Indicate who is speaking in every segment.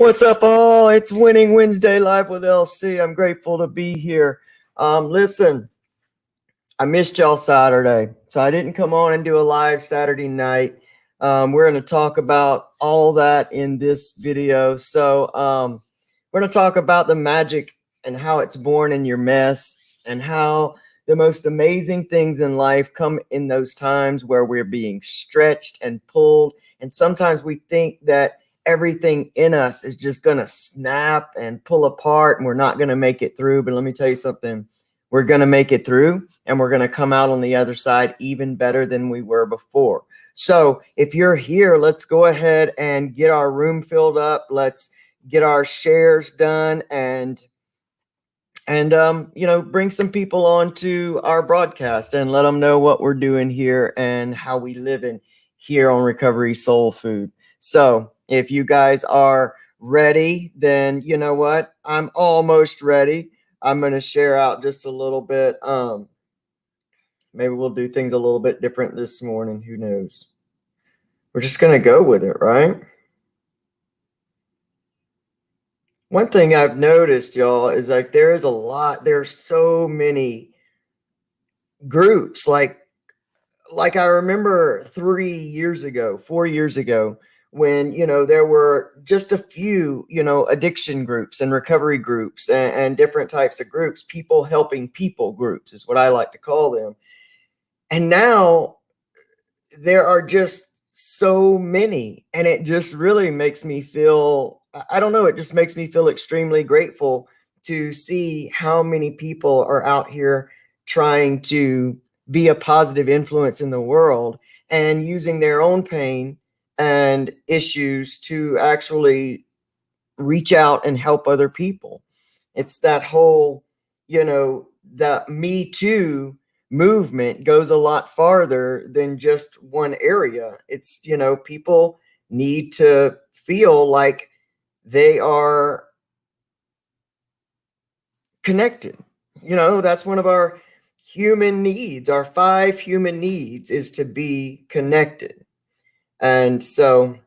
Speaker 1: What's up, all? It's Winning Wednesday live with LC. I'm grateful to be here. Listen, I missed y'all Saturday, so I didn't come on and do a live Saturday night. We're going to talk about all that in this video. So we're going to talk about the magic and how it's born in your mess, and how the most amazing things in life come in those times where we're being stretched and pulled. And sometimes we think that everything in us is just going to snap and pull apart and we're not going to make it through. But let me tell you something. We're going to make it through, and we're going to come out on the other side even better than we were before. So if you're here, let's go ahead and get our room filled up. Let's get our shares done and bring some people on to our broadcast and let them know what we're doing here and how we live in here on Recovery Soul Food. So if you guys are ready, then you know what? I'm almost ready. I'm going to share out just a little bit. Maybe we'll do things a little bit different this morning. Who knows? We're just going to go with it, right? One thing I've noticed, y'all, is like there's so many groups. Like I remember 4 years ago, when, there were just a few, addiction groups and recovery groups and different types of groups, people helping people groups is what I like to call them. And now there are just so many, and it just really makes me feel, I don't know, it just makes me feel extremely grateful to see how many people are out here trying to be a positive influence in the world and using their own pain and issues to actually reach out and help other people. It's that whole, the Me Too movement goes a lot farther than just one area. It's, people need to feel like they are connected. That's one of our human needs. Our 5 human needs is to be connected. And so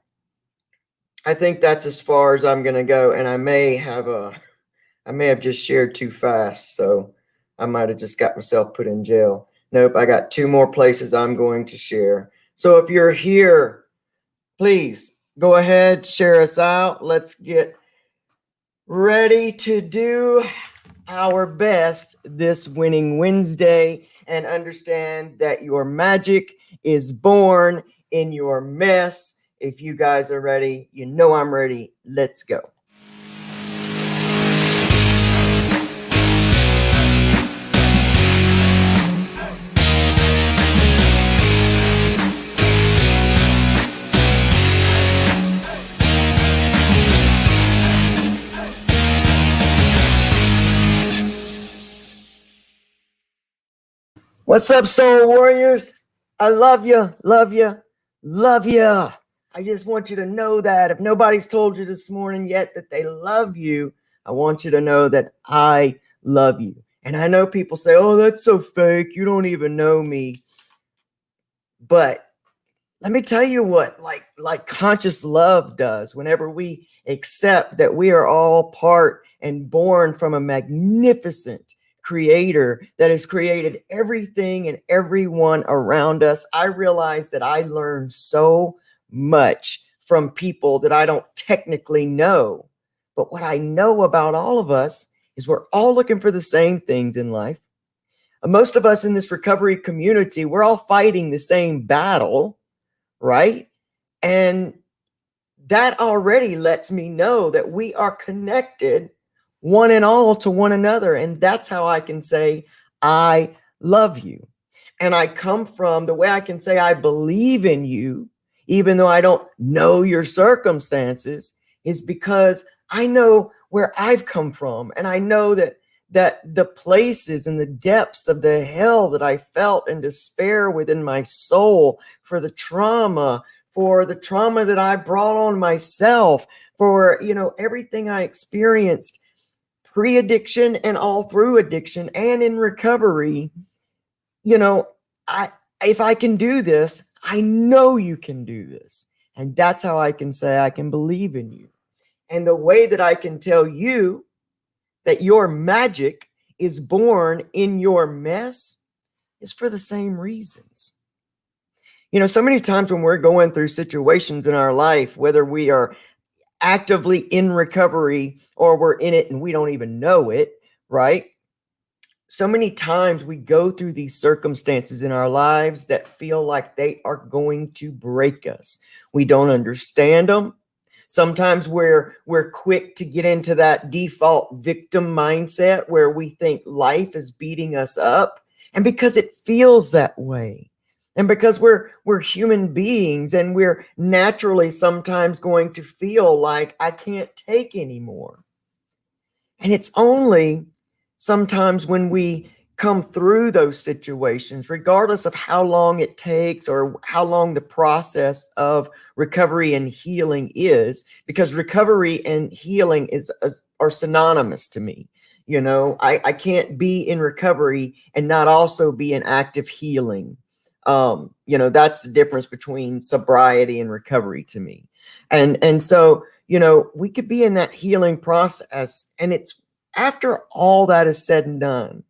Speaker 1: I think that's as far as I'm going to go. And I may have just shared too fast. So I might have just got myself put in jail. Nope. I got 2 more places I'm going to share. So if you're here, please go ahead, share us out. Let's get ready to do our best this Winning Wednesday, and understand that your magic is born in your mess. If you guys are ready, you know I'm ready. Let's go. What's up, Soul Warriors? I love you, love you, love you. I just want you to know that if nobody's told you this morning yet that they love you, I want you to know that I love you. And I know people say, oh, that's so fake. You don't even know me. But let me tell you what, like conscious love does. Whenever we accept that we are all part and born from a magnificent creator that has created everything and everyone around us, I realize that I learned so much from people that I don't technically know. But what I know about all of us is we're all looking for the same things in life. Most of us in this recovery community, we're all fighting the same battle, right? And that already lets me know that we are connected one and all to one another. And that's how I can say, I love you. And I come from the way I can say, I believe in you, even though I don't know your circumstances, is because I know where I've come from. And I know that the places and the depths of the hell that I felt and despair within my soul for the trauma that I brought on myself, for, everything I experienced pre-addiction and all through addiction and in recovery. If I can do this, I know you can do this. And that's how I can say I can believe in you. And the way that I can tell you that your magic is born in your mess is for the same reasons. You know, so many times when we're going through situations in our life, whether we are actively in recovery or we're in it and we don't even know it, right? So many times we go through these circumstances in our lives that feel like they are going to break us. We don't understand them. Sometimes we're quick to get into that default victim mindset where we think life is beating us up, and because it feels that way, and because we're human beings, and we're naturally sometimes going to feel like I can't take anymore. And it's only sometimes when we come through those situations, regardless of how long it takes or how long the process of recovery and healing is, because recovery and healing are synonymous to me. You know, I can't be in recovery and not also be in active healing. You know, that's the difference between sobriety and recovery to me. And so, you know, we could be in that healing process, and it's after all that is said and done,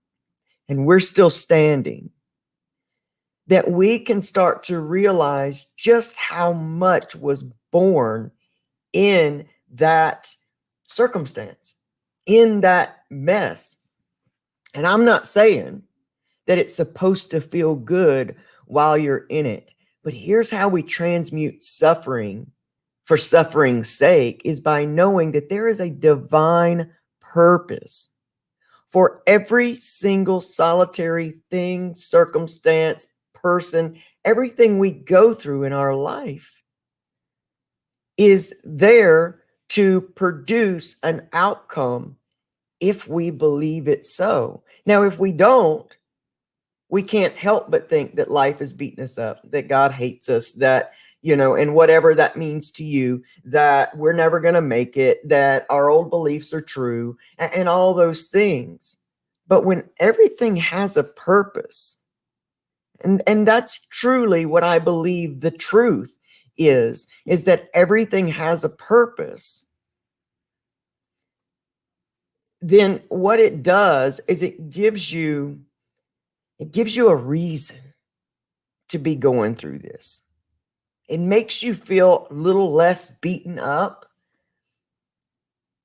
Speaker 1: and we're still standing, that we can start to realize just how much was born in that circumstance, in that mess. And I'm not saying that it's supposed to feel good while you're in it, but here's how we transmute suffering for suffering's sake, is by knowing that there is a divine purpose for every single solitary thing, circumstance, person. Everything we go through in our life is there to produce an outcome if we believe it so. Now, if we don't, we can't help but think that life is beating us up, that God hates us, that, you know, and whatever that means to you, that we're never going to make it, that our old beliefs are true, and all those things. But when everything has a purpose, and that's truly what I believe the truth is that everything has a purpose, then what it does is it gives you a reason to be going through this. It makes you feel a little less beaten up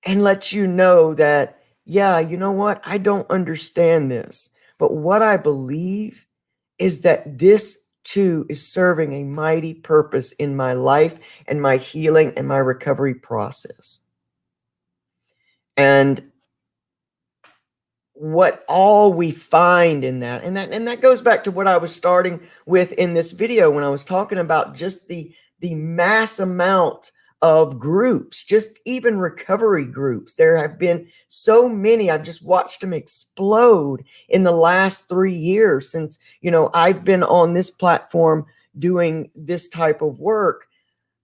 Speaker 1: and lets you know that, yeah, you know what? I don't understand this. But what I believe is that this too is serving a mighty purpose in my life and my healing and my recovery process. And what all we find in that, and that goes back to what I was starting with in this video when I was talking about just the mass amount of groups, just even recovery groups. There have been so many. I've just watched them explode in the last 3 years since, you know, I've been on this platform doing this type of work.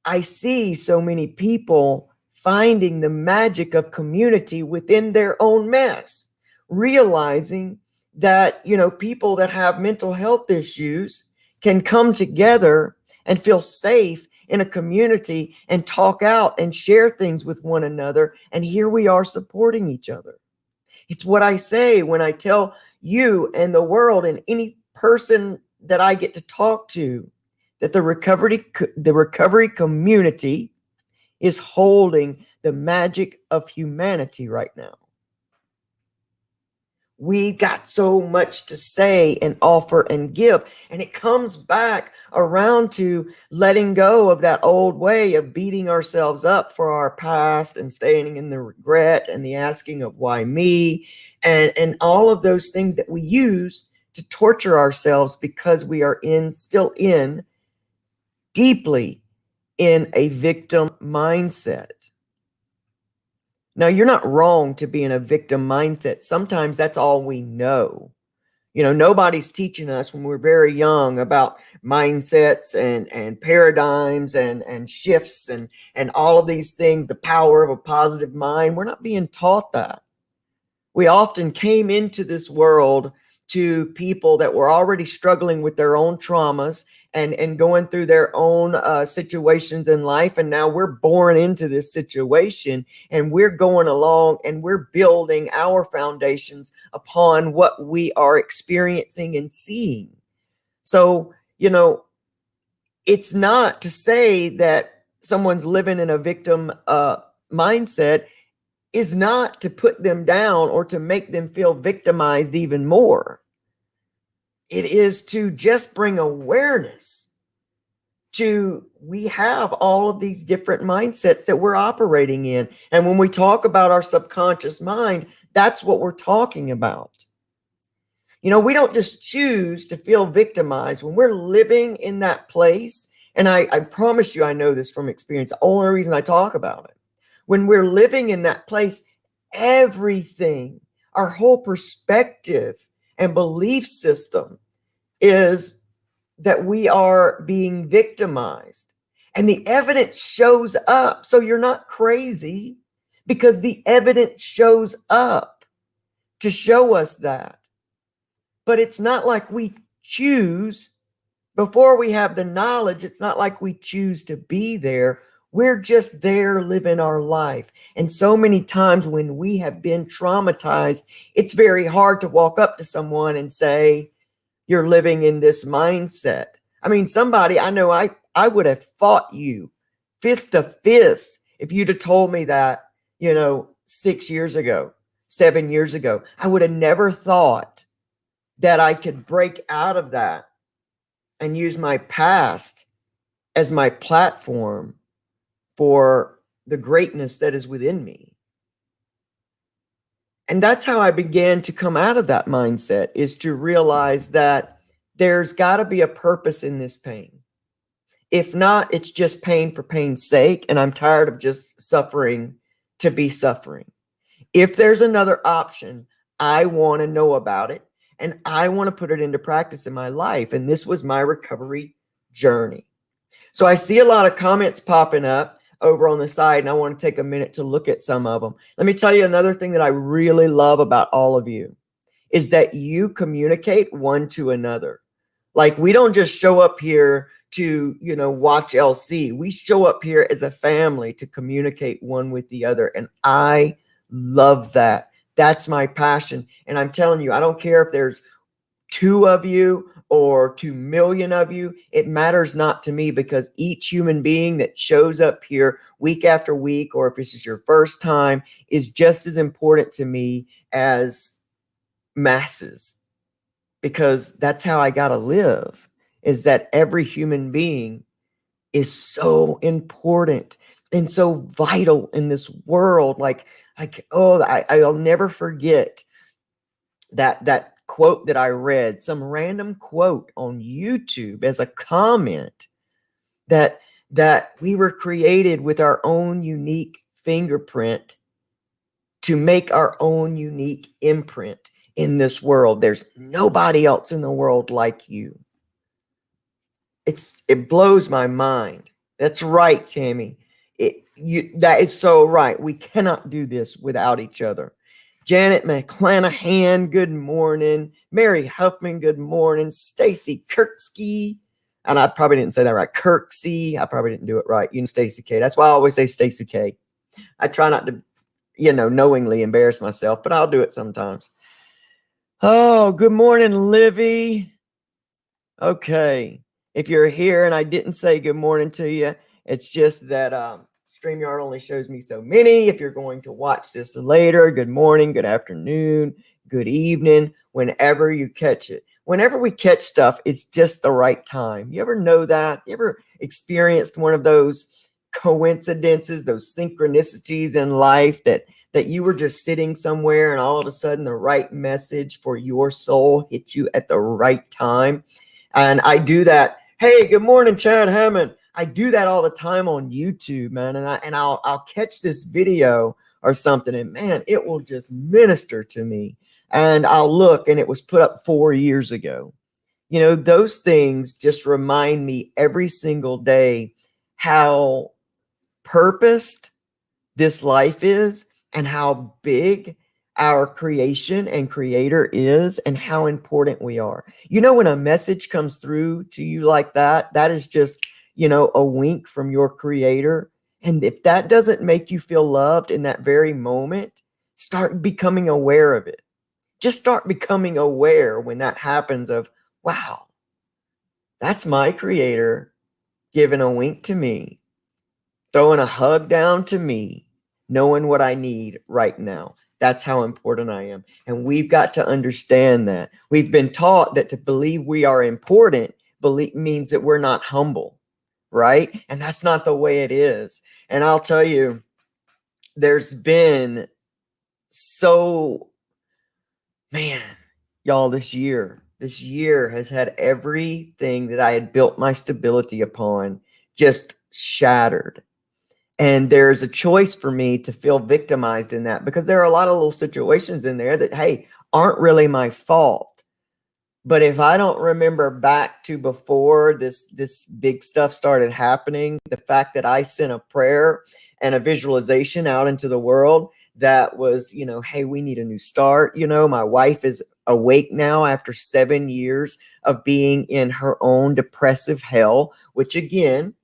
Speaker 1: I see so many people finding the magic of community within their own mess, realizing that, you know, people that have mental health issues can come together and feel safe in a community and talk out and share things with one another. And here we are supporting each other. It's what I say when I tell you and the world and any person that I get to talk to, that the recovery community is holding the magic of humanity right now. We got so much to say and offer and give. And it comes back around to letting go of that old way of beating ourselves up for our past and staying in the regret and the asking of why me, and all of those things that we use to torture ourselves because we are still deeply in a victim mindset. Now, you're not wrong to be in a victim mindset. Sometimes that's all we know. You know, nobody's teaching us when we're very young about mindsets and paradigms and shifts and all of these things, the power of a positive mind. We're not being taught that. We often came into this world to people that were already struggling with their own traumas and going through their own situations in life. And now we're born into this situation and we're going along and we're building our foundations upon what we are experiencing and seeing. So, it's not to say that someone's living in a victim mindset is not to put them down or to make them feel victimized even more. It is to just bring awareness to we have all of these different mindsets that we're operating in. And when we talk about our subconscious mind, that's what we're talking about. We don't just choose to feel victimized when we're living in that place. And I promise you, I know this from experience. The only reason I talk about it, when we're living in that place, everything, our whole perspective and belief system is that we are being victimized. And the evidence shows up. So you're not crazy because the evidence shows up to show us that. But it's not like we choose, before we have the knowledge, it's not like we choose to be there. We're just there living our life. And so many times when we have been traumatized, it's very hard to walk up to someone and say, you're living in this mindset. I mean, somebody, I know I would have fought you fist to fist if you'd have told me that, 6 years ago, 7 years ago. I would have never thought that I could break out of that and use my past as my platform for the greatness that is within me. And that's how I began to come out of that mindset, is to realize that there's got to be a purpose in this pain. If not, it's just pain for pain's sake. And I'm tired of just suffering to be suffering. If there's another option, I want to know about it. And I want to put it into practice in my life. And this was my recovery journey. So I see a lot of comments popping up over on the side, and I want to take a minute to look at some of them. Let me tell you another thing that I really love about all of you is that you communicate one to another. Like, we don't just show up here to, watch LC. We show up here as a family to communicate one with the other. And I love that. That's my passion. And I'm telling you, I don't care if there's 2 of you or 2 million of you. It matters not to me, because each human being that shows up here week after week, or if this is your first time, is just as important to me as masses, because that's how I got to live, is that every human being is so important and so vital in this world. I'll never forget that quote that I read, some random quote on YouTube as a comment, that we were created with our own unique fingerprint to make our own unique imprint in this world. There's nobody else in the world like you. It blows my mind. That's right, Tammy. That is so right. We cannot do this without each other. Janet McClanahan, good morning. Mary Huffman, good morning. Stacy Kirksky, and I probably didn't say that right. Kirksey, I probably didn't do it right. Stacy K. That's why I always say Stacy K. I try not to, knowingly embarrass myself, but I'll do it sometimes. Oh, good morning, Livy. Okay. If you're here and I didn't say good morning to you, it's just that StreamYard only shows me so many. If you're going to watch this later, good morning, good afternoon, good evening, whenever you catch it. Whenever we catch stuff, it's just the right time. You ever know that? You ever experienced one of those coincidences, those synchronicities in life that you were just sitting somewhere and all of a sudden the right message for your soul hit you at the right time? And I do that. Hey, good morning, Chad Hammond. I do that all the time on YouTube, man. And I'll catch this video or something, and man, it will just minister to me. And I'll look, and it was put up 4 years ago. Those things just remind me every single day how purposed this life is and how big our creation and creator is and how important we are. You know, when a message comes through to you like that, that is just, you know, a wink from your creator. And if that doesn't make you feel loved in that very moment, start becoming aware of it. Just start becoming aware when that happens of, wow, that's my creator giving a wink to me, throwing a hug down to me, knowing what I need right now. That's how important I am. And we've got to understand that. We've been taught that to believe we are important means that we're not humble, right? And that's not the way it is. And I'll tell you, there's been so, man, y'all, this year has had everything that I had built my stability upon just shattered. And there's a choice for me to feel victimized in that, because there are a lot of little situations in there that, hey, aren't really my fault. But if I don't remember back to before this big stuff started happening, the fact that I sent a prayer and a visualization out into the world that was, you know, hey, we need a new start. You know, my wife is awake now after 7 years of being in her own depressive hell, which again,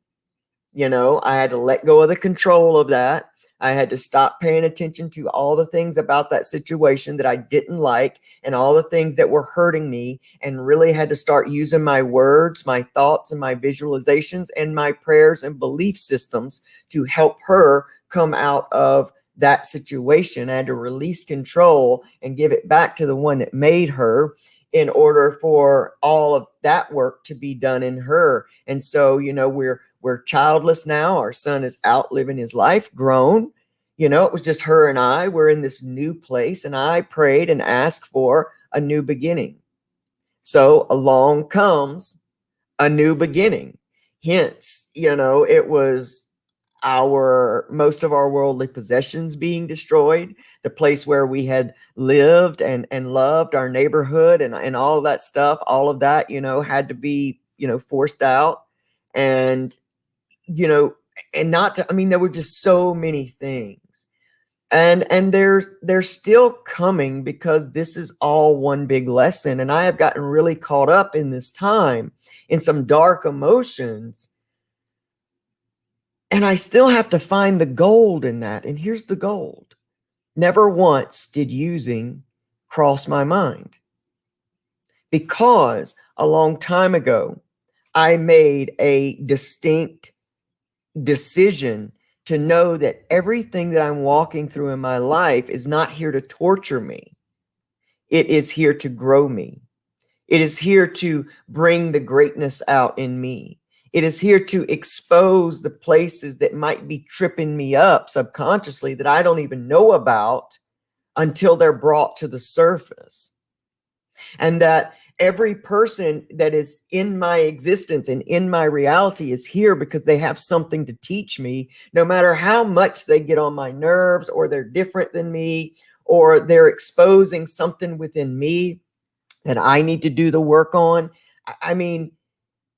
Speaker 1: you know, I had to let go of the control of that. I had to stop paying attention to all the things about that situation that I didn't like and all the things that were hurting me, and really had to start using my words, my thoughts, and my visualizations and my prayers and belief systems to help her come out of that situation. I had to release control and give it back to the one that made her in order for all of that work to be done in her. And so, you know, we're childless now. Our son is out living his life, grown. You know, it was just her and I. We're in this new place, and I prayed and asked for a new beginning. So along comes a new beginning. Hence, you know, it was most of our worldly possessions being destroyed, the place where we had lived and loved, our neighborhood and all of that stuff, all of that, you know, had to be, you know, forced out. And, you know, and not to, I mean, there were just so many things. And they're still coming, because this is all one big lesson. And I have gotten really caught up in this time in some dark emotions. And I still have to find the gold in that. And here's the gold. Never once did using cross my mind, because a long time ago, I made a distinct decision to know that everything that I'm walking through in my life is not here to torture me. It is here to grow me. It is here to bring the greatness out in me. It is here to expose the places that might be tripping me up subconsciously that I don't even know about until they're brought to the surface. And that every person that is in my existence and in my reality is here because they have something to teach me, no matter how much they get on my nerves, or they're different than me, or they're exposing something within me that I need to do the work on. I mean,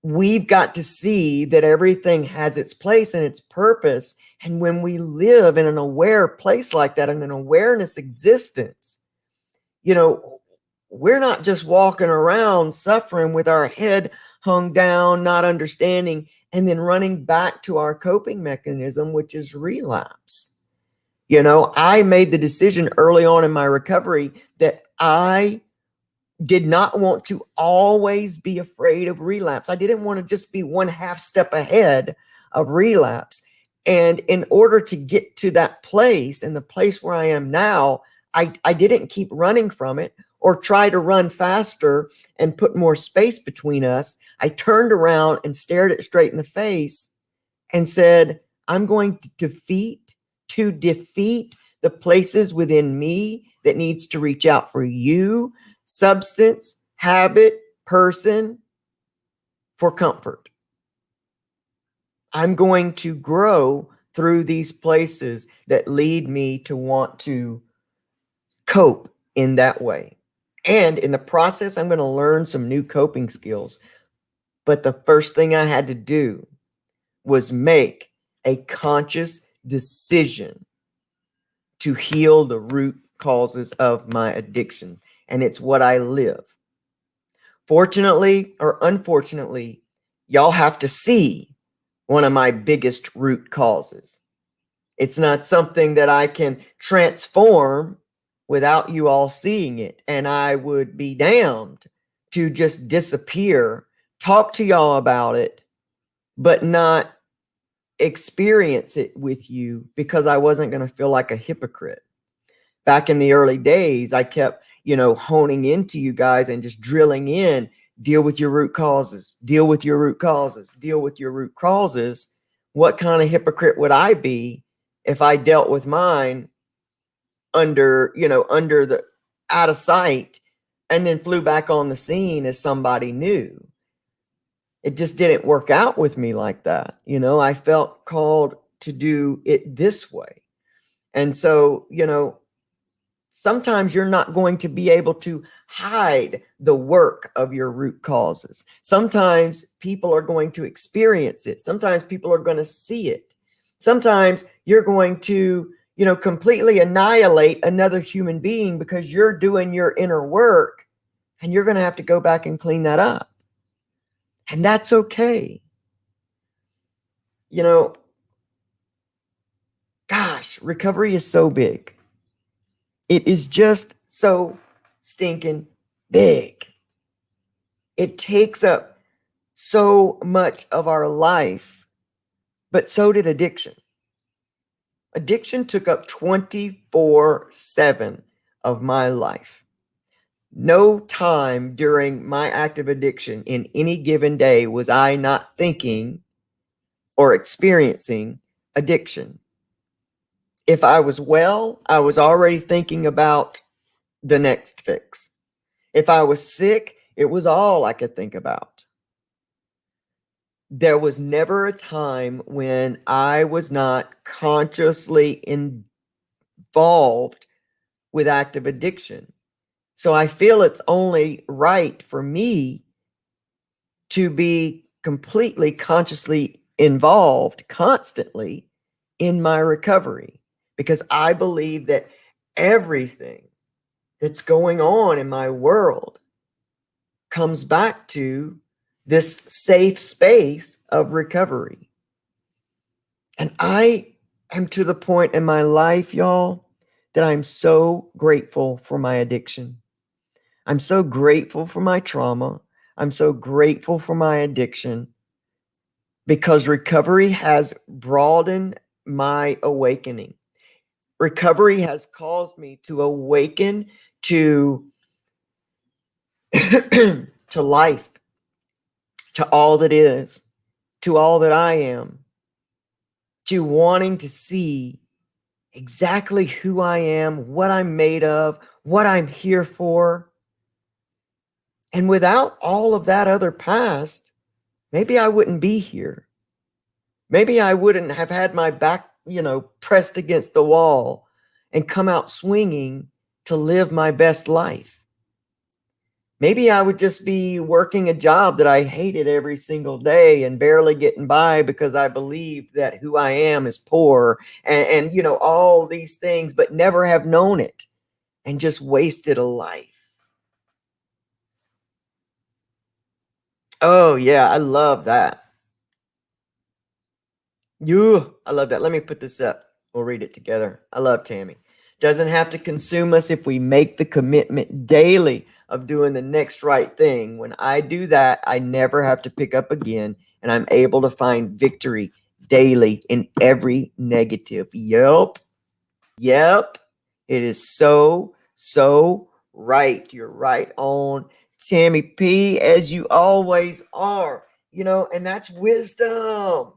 Speaker 1: we've got to see that everything has its place and its purpose. And when we live in an aware place like that, in an awareness existence, you know, we're not just walking around suffering with our head hung down, not understanding, and then running back to our coping mechanism, which is relapse. You know, I made the decision early on in my recovery that I did not want to always be afraid of relapse. I didn't want to just be one half step ahead of relapse. And in order to get to that place, and the place where I am now, I didn't keep running from it or try to run faster and put more space between us. I turned around and stared it straight in the face and said, I'm going to defeat the places within me that needs to reach out for you, substance, habit, person, for comfort. I'm going to grow through these places that lead me to want to cope in that way. And in the process, I'm going to learn some new coping skills. But the first thing I had to do was make a conscious decision to heal the root causes of my addiction, and it's what I live. Fortunately or unfortunately, y'all have to see one of my biggest root causes. It's not something that I can transform without you all seeing it. And I would be damned to just disappear, talk to y'all about it, but not experience it with you, because I wasn't going to feel like a hypocrite. Back in the early days, I kept, honing into you guys and just drilling in, deal with your root causes, deal with your root causes, deal with your root causes. What kind of hypocrite would I be if I dealt with mine under the out of sight and then flew back on the scene as somebody new? It just didn't work out with me like that. I felt called to do it this way. And so, sometimes you're not going to be able to hide the work of your root causes. Sometimes people are going to experience it. Sometimes people are going to see it. Sometimes you're going to, completely annihilate another human being because you're doing your inner work, and you're going to have to go back and clean that up. And that's okay. Gosh, recovery is so big. It is just so stinking big. It takes up so much of our life, but so did addiction. Addiction took up 24/7 of my life. No time during my active addiction in any given day was I not thinking or experiencing addiction. If I was well, I was already thinking about the next fix. If I was sick, it was all I could think about. There was never a time when I was not consciously involved with active addiction. So I feel it's only right for me to be completely consciously involved constantly in my recovery, because I believe that everything that's going on in my world comes back to this safe space of recovery. And I am to the point in my life, y'all, that I'm so grateful for my addiction. I'm so grateful for my trauma. I'm so grateful for my addiction, because recovery has broadened my awakening. Recovery has caused me to awaken to to life, to all that is, to all that I am, to wanting to see exactly who I am, what I'm made of, what I'm here for. And without all of that other past, maybe I wouldn't be here. Maybe I wouldn't have had my back, pressed against the wall and come out swinging to live my best life. Maybe I would just be working a job that I hated every single day and barely getting by because I believed that who I am is poor and all these things, but never have known it and just wasted a life. Oh, yeah, I love that. I love that. Let me put this up. We'll read it together. I love Tammy. Doesn't have to consume us if we make the commitment daily of doing the next right thing. When I do that, I never have to pick up again, and I'm able to find victory daily in every negative. Yep. It is so right. You're right on, Tammy P, as you always are. And that's wisdom.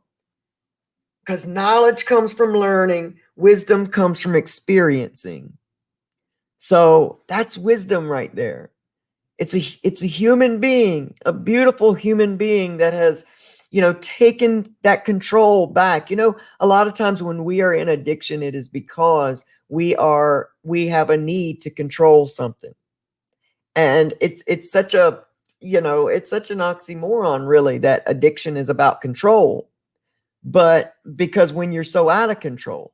Speaker 1: Because knowledge comes from learning, wisdom comes from experiencing. So that's wisdom right there. It's a human being, a beautiful human being that has, taken that control back. A lot of times when we are in addiction, it is because we have a need to control something. And it's such a, it's such an oxymoron, really, that addiction is about control. But because when you're so out of control,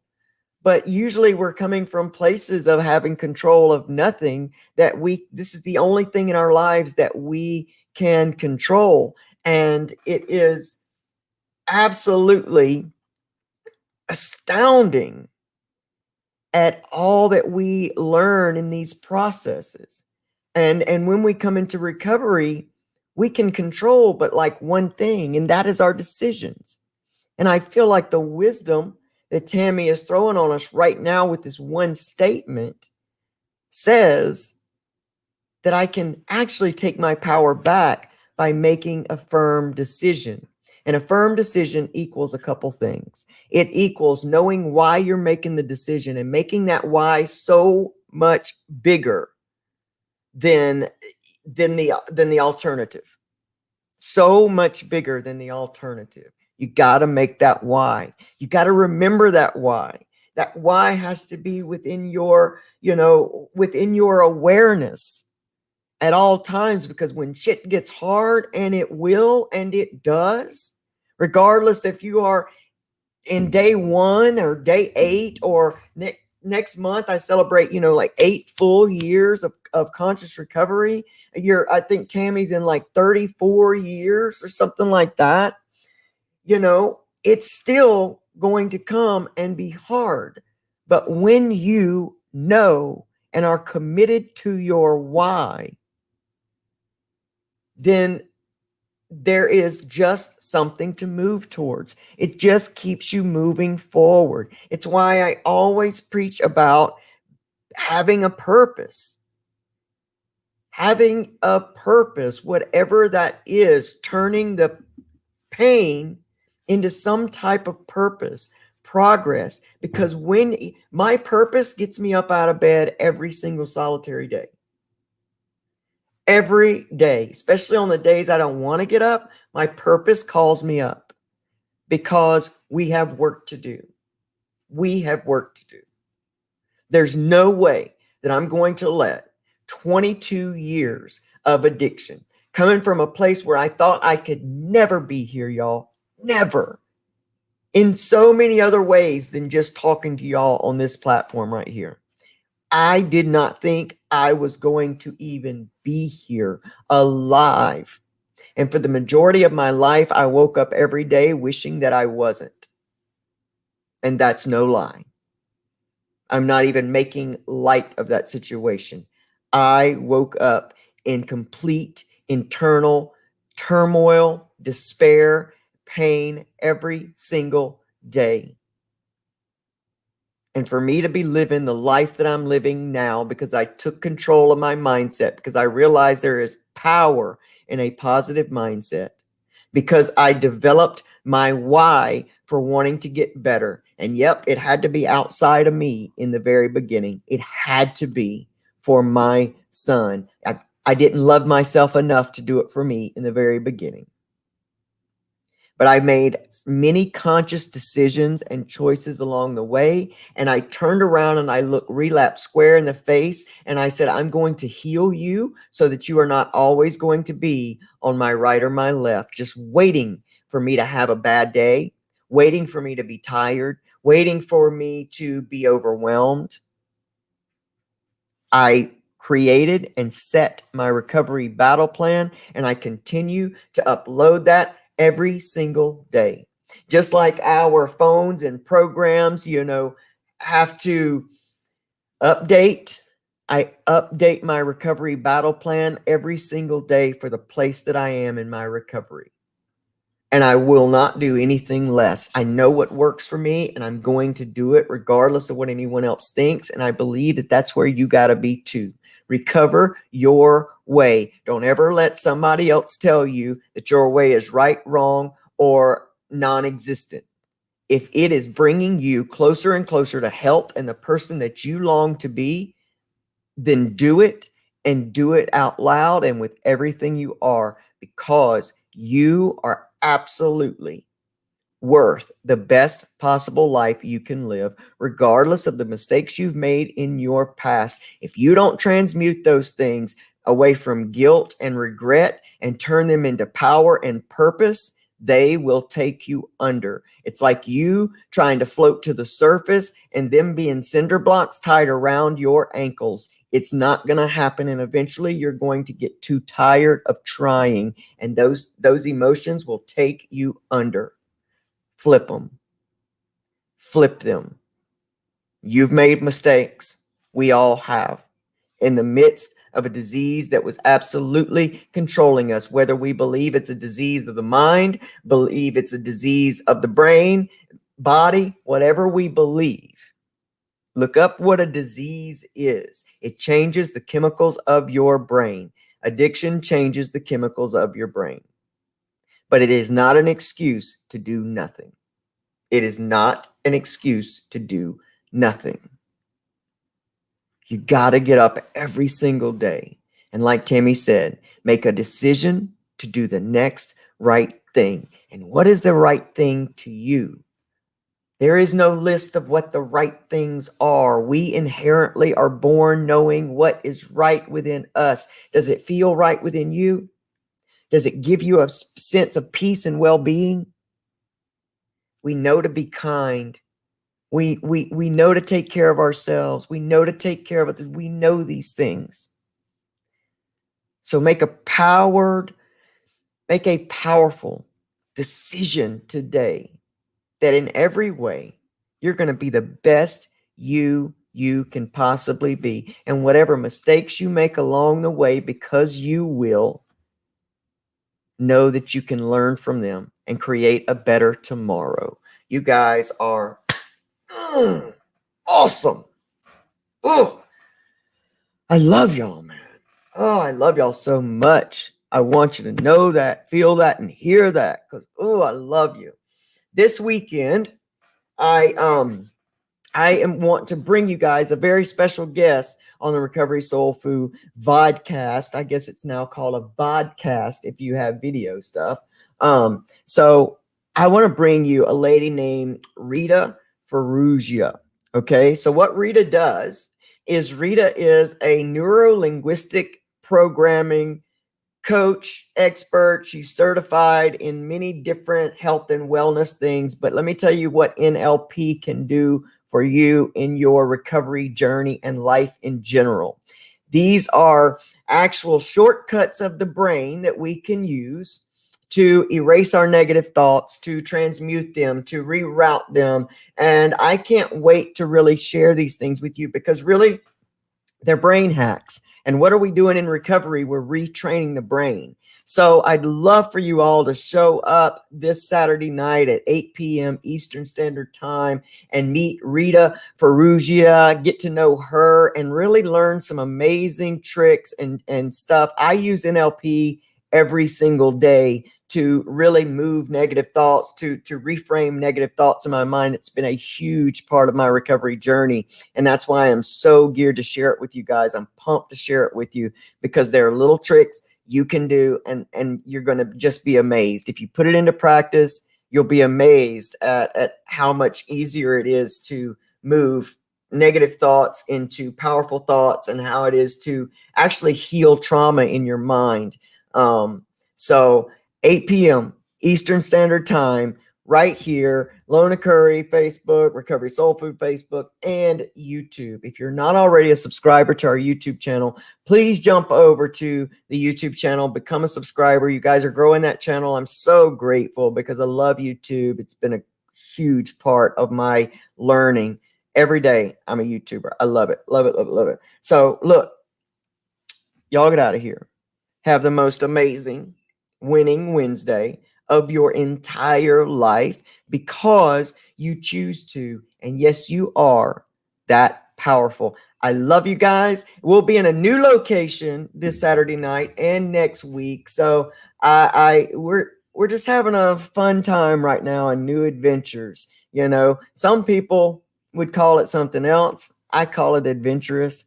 Speaker 1: But usually we're coming from places of having control of nothing, that this is the only thing in our lives that we can control. And it is absolutely astounding at all that we learn in these processes. And when we come into recovery, we can control but like one thing, and that is our decisions. And I feel like the wisdom that Tammy is throwing on us right now with this one statement says that I can actually take my power back by making a firm decision. And a firm decision equals a couple things. It equals knowing why you're making the decision and making that why so much bigger than the alternative. So much bigger than the alternative. You got to make that why. You got to remember that why. That why has to be within your, within your awareness at all times, because when shit gets hard, and it will, and it does, regardless if you are in day 1 or day 8 or next month, I celebrate, like 8 full years of conscious recovery. I think Tammy's in like 34 years or something like that. It's still going to come and be hard. But when you know and are committed to your why, then there is just something to move towards. It just keeps you moving forward. It's why I always preach about having a purpose. Having a purpose, whatever that is, turning the pain into some type of purpose, progress. Because when my purpose gets me up out of bed every single solitary day. Every day, especially on the days I don't want to get up, my purpose calls me up, because we have work to do. We have work to do. There's no way that I'm going to let 22 years of addiction, coming from a place where I thought I could never be here, y'all, never, in so many other ways than just talking to y'all on this platform right here. I did not think I was going to even be here alive. And for the majority of my life, I woke up every day wishing that I wasn't. And that's no lie. I'm not even making light of that situation. I woke up in complete internal turmoil, despair, pain every single day. And for me to be living the life that I'm living now, because I took control of my mindset, because I realized there is power in a positive mindset, because I developed my why for wanting to get better. And yep, it had to be outside of me in the very beginning. It had to be for my son. I didn't love myself enough to do it for me in the very beginning. But I made many conscious decisions and choices along the way. And I turned around and I looked relapse square in the face. And I said, I'm going to heal you so that you are not always going to be on my right or my left, just waiting for me to have a bad day, waiting for me to be tired, waiting for me to be overwhelmed. I created and set my recovery battle plan, and I continue to upload that every single day. Just like our phones and programs, have to update. I update my recovery battle plan every single day for the place that I am in my recovery. And I will not do anything less. I know what works for me, and I'm going to do it regardless of what anyone else thinks. And I believe that that's where you got to be too. Recover your way. Don't ever let somebody else tell you that your way is right, wrong, or non-existent. If it is bringing you closer and closer to health and the person that you long to be, then do it, and do it out loud and with everything you are, because you are absolutely worth the best possible life you can live, regardless of the mistakes you've made in your past. If you don't transmute those things away from guilt and regret and turn them into power and purpose, they will take you under. It's like you trying to float to the surface and them being cinder blocks tied around your ankles. It's not going to happen. And eventually you're going to get too tired of trying. And those emotions will take you under. Flip them. Flip them. You've made mistakes. We all have. In the midst of a disease that was absolutely controlling us, whether we believe it's a disease of the mind, believe it's a disease of the brain, body, whatever we believe. Look up what a disease is. It changes the chemicals of your brain. Addiction changes the chemicals of your brain. But it is not an excuse to do nothing. It is not an excuse to do nothing. You got to get up every single day. And like Tammy said, make a decision to do the next right thing. And what is the right thing to you? There is no list of what the right things are. We inherently are born knowing what is right within us. Does it feel right within you? Does it give you a sense of peace and well-being? We know to be kind. We know to take care of ourselves. We know to take care of others. We know these things. So make a powerful decision today that in every way you're going to be the best you can possibly be. And whatever mistakes you make along the way, because you will, know that you can learn from them and create a better tomorrow. You guys are awesome. Oh, I love y'all, man. Oh, I love y'all so much. I want you to know that, feel that, and hear that, because I love you. This weekend, I want to bring you guys a very special guest on the Recovery Soul Food vodcast. I guess it's now called a vodcast if you have video stuff. So I want to bring you a lady named Rita Ferrugia. Okay, so what Rita does is Rita is a neuro-linguistic programming coach, expert. She's certified in many different health and wellness things. But let me tell you what NLP can do for you in your recovery journey and life in general. These are actual shortcuts of the brain that we can use to erase our negative thoughts, to transmute them, to reroute them. And I can't wait to really share these things with you, because really they're brain hacks. And what are we doing in recovery? We're retraining the brain. So I'd love for you all to show up this Saturday night at 8 p.m. Eastern Standard Time and meet Rita Ferrugia, get to know her, and really learn some amazing tricks and stuff. I use NLP every single day to really move negative thoughts, to reframe negative thoughts in my mind. It's been a huge part of my recovery journey. And that's why I'm so geared to share it with you guys. I'm pumped to share it with you, because there are little tricks you can do, and you're going to just be amazed. If you put it into practice, you'll be amazed at how much easier it is to move negative thoughts into powerful thoughts, and how it is to actually heal trauma in your mind. So 8 p.m. Eastern Standard Time, right here, LonaCurrie Facebook, Recovery Soul Food Facebook, and YouTube. If you're not already a subscriber to our YouTube channel, please jump over to the YouTube channel, become a subscriber. You guys are growing that channel. I'm so grateful, because I love YouTube. It's been a huge part of my learning. Every day, I'm a YouTuber. I love it, love it, love it, love it. So look, y'all get out of here. Have the most amazing winning Wednesday of your entire life, because you choose to. And yes, you are that powerful. I love you guys. We'll be in a new location this Saturday night and next week. So we're just having a fun time right now and new adventures. You know, some people would call it something else. I call it adventurous.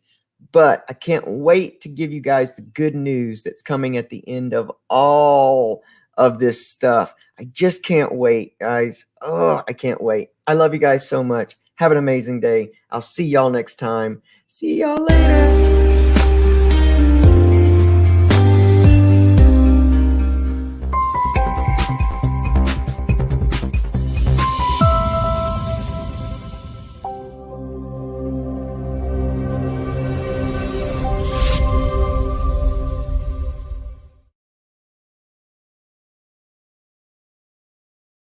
Speaker 1: But I can't wait to give you guys the good news that's coming at the end of all of this stuff. I just can't wait, guys. Oh, I can't wait. I love you guys so much. Have an amazing day. I'll see y'all next time. See y'all later.